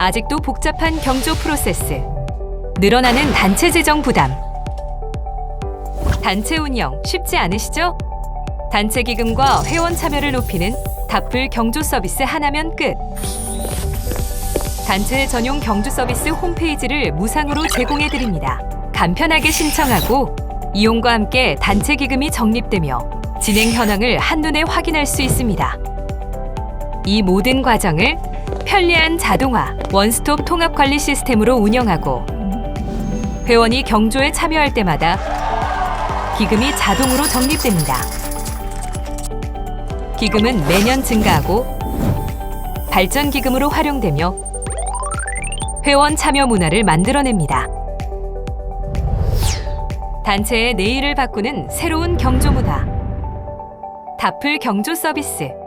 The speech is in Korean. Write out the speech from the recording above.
아직도 복잡한 경조 프로세스, 늘어나는 단체 재정 부담. 단체 운영 쉽지 않으시죠? 단체 기금과 회원 참여를 높이는 답불 경조 서비스 하나면 끝. 단체 전용 경조 서비스 홈페이지를 무상으로 제공해 드립니다. 간편하게 신청하고 이용과 함께 단체 기금이 적립되며 진행 현황을 한눈에 확인할 수 있습니다. 이 모든 과정을 편리한 자동화 원스톱 통합 관리 시스템으로 운영하고 회원이 경조에 참여할 때마다 기금이 자동으로 적립됩니다. 기금은 매년 증가하고 발전 기금으로 활용되며 회원 참여 문화를 만들어냅니다. 단체의 내일을 바꾸는 새로운 경조 문화. 답불 경조 서비스.